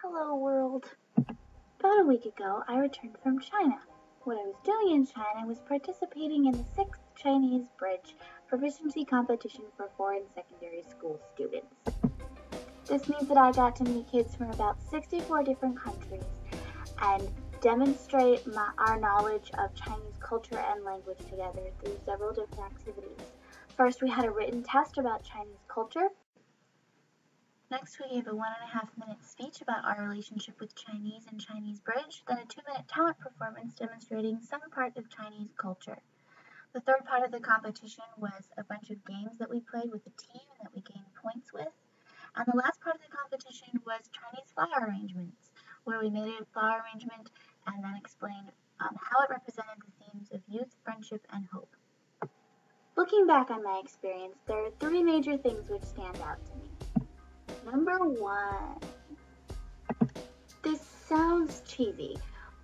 Hello world. About a week ago, I returned from China. What I was doing in China was participating in the 6th Chinese Bridge Proficiency Competition for foreign secondary school students. This means that I got to meet kids from about 64 different countries and demonstrate our knowledge of Chinese culture and language together through several different activities. First, we had a written test about Chinese culture. Next, we gave a 1.5-minute speech about our relationship with Chinese and Chinese Bridge, then a 2-minute talent performance demonstrating some part of Chinese culture. The third part of the competition was a bunch of games that we played with a team and that we gained points with. And the last part of the competition was Chinese flower arrangements, where we made a flower arrangement and then explained how it represented the themes of youth, friendship, and hope. Looking back on my experience, there are 3 major things which stand out to me. Number 1. This sounds cheesy,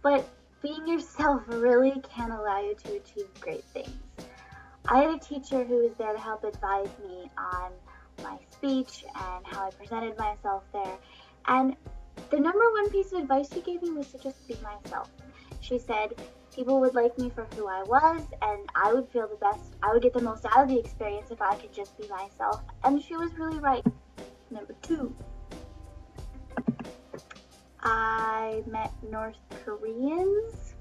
but being yourself really can allow you to achieve great things. I had a teacher who was there to help advise me on my speech and how I presented myself there, and the number 1 piece of advice she gave me was to just be myself. She said people would like me for who I was, and I would feel the best, I would get the most out of the experience if I could just be myself, and she was really right. Number 2, I met North Koreans.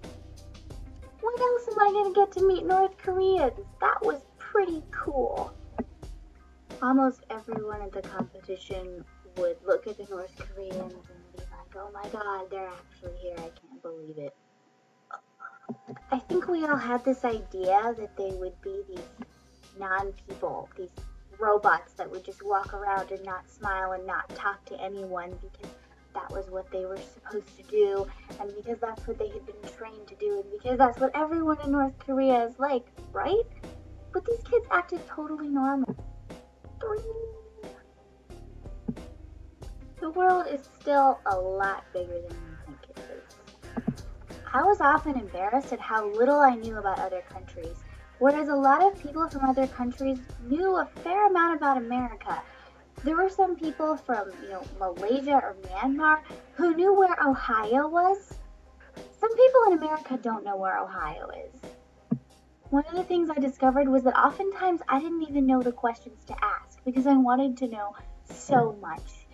When else am I going to get to meet North Koreans? That was pretty cool. Almost everyone at the competition would look at the North Koreans and be like, oh my god, they're actually here, I can't believe it. I think we all had this idea that they would be these non-people, these robots that would just walk around and not smile and not talk to anyone because that was what they were supposed to do, and because that's what they had been trained to do, and because that's what everyone in North Korea is like, right? But these kids acted totally normal. 3. The world is still a lot bigger than you think it is. I was often embarrassed at how little I knew about other countries, whereas a lot of people from other countries knew a fair amount about America. There were some people from, Malaysia or Myanmar who knew where Ohio was. Some people in America don't know where Ohio is. One of the things I discovered was that oftentimes I didn't even know the questions to ask because I wanted to know so much.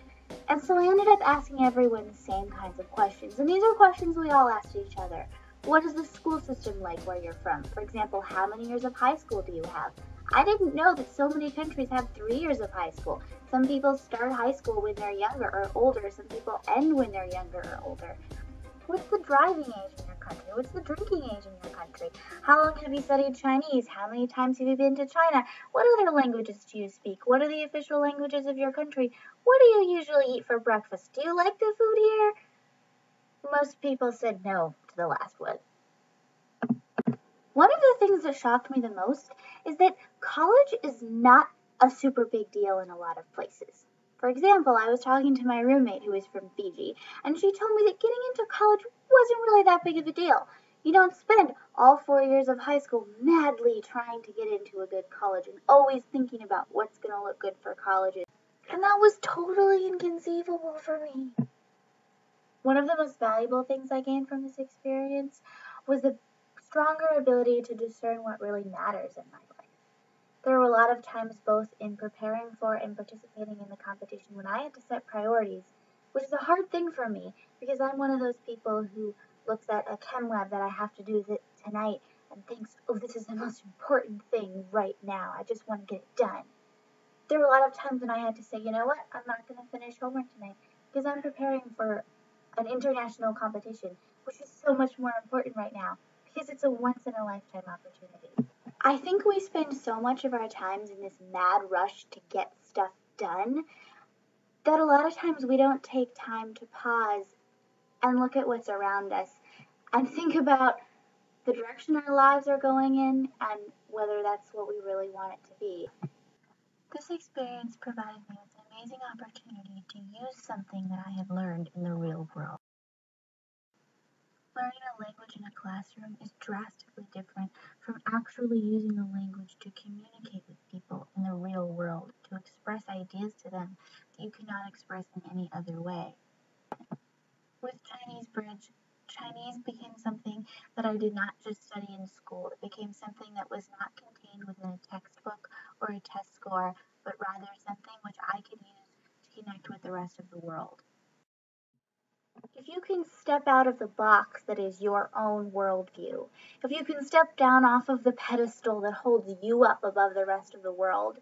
And so I ended up asking everyone the same kinds of questions. And these are questions we all asked each other. What is the school system like where you're from? For example, how many years of high school do you have? I didn't know that so many countries have 3 years of high school. Some people start high school when they're younger or older. Some people end when they're younger or older. What's the driving age in your country? What's the drinking age in your country? How long have you studied Chinese? How many times have you been to China? What other languages do you speak? What are the official languages of your country? What do you usually eat for breakfast? Do you like the food here? Most people said no to the last one. One of the things that shocked me the most is that college is not a super big deal in a lot of places. For example, I was talking to my roommate who is from Fiji, and she told me that getting into college wasn't really that big of a deal. You don't spend all 4 years of high school madly trying to get into a good college and always thinking about what's going to look good for colleges. And that was totally inconceivable for me. One of the most valuable things I gained from this experience was the stronger ability to discern what really matters in my life. There were a lot of times both in preparing for and participating in the competition when I had to set priorities, which is a hard thing for me because I'm one of those people who looks at a chem lab that I have to do tonight and thinks, oh, this is the most important thing right now. I just want to get it done. There were a lot of times when I had to say, you know what, I'm not going to finish homework tonight because I'm preparing for an international competition, which is so much more important right now because it's a once-in-a-lifetime opportunity. I think we spend so much of our times in this mad rush to get stuff done that a lot of times we don't take time to pause and look at what's around us and think about the direction our lives are going in and whether that's what we really want it to be. This experience provided me with an amazing opportunity to use something that I had learned in the real world. Learning a language in a classroom is drastically different from actually using the language to communicate with people in the real world, to express ideas to them that you cannot express in any other way. With Chinese Bridge, Chinese became something that I did not just study in school. It became something that was not contained within a textbook or a test score, but rather something which I could use to connect with the rest of the world. If you can step out of the box that is your own worldview, if you can step down off of the pedestal that holds you up above the rest of the world,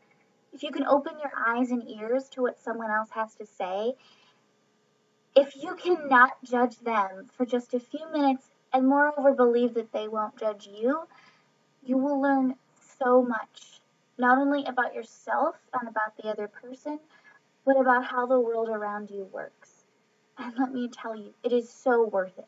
if you can open your eyes and ears to what someone else has to say, if you cannot judge them for just a few minutes and moreover believe that they won't judge you, you will learn so much, not only about yourself and about the other person, but about how the world around you works. And let me tell you, it is so worth it.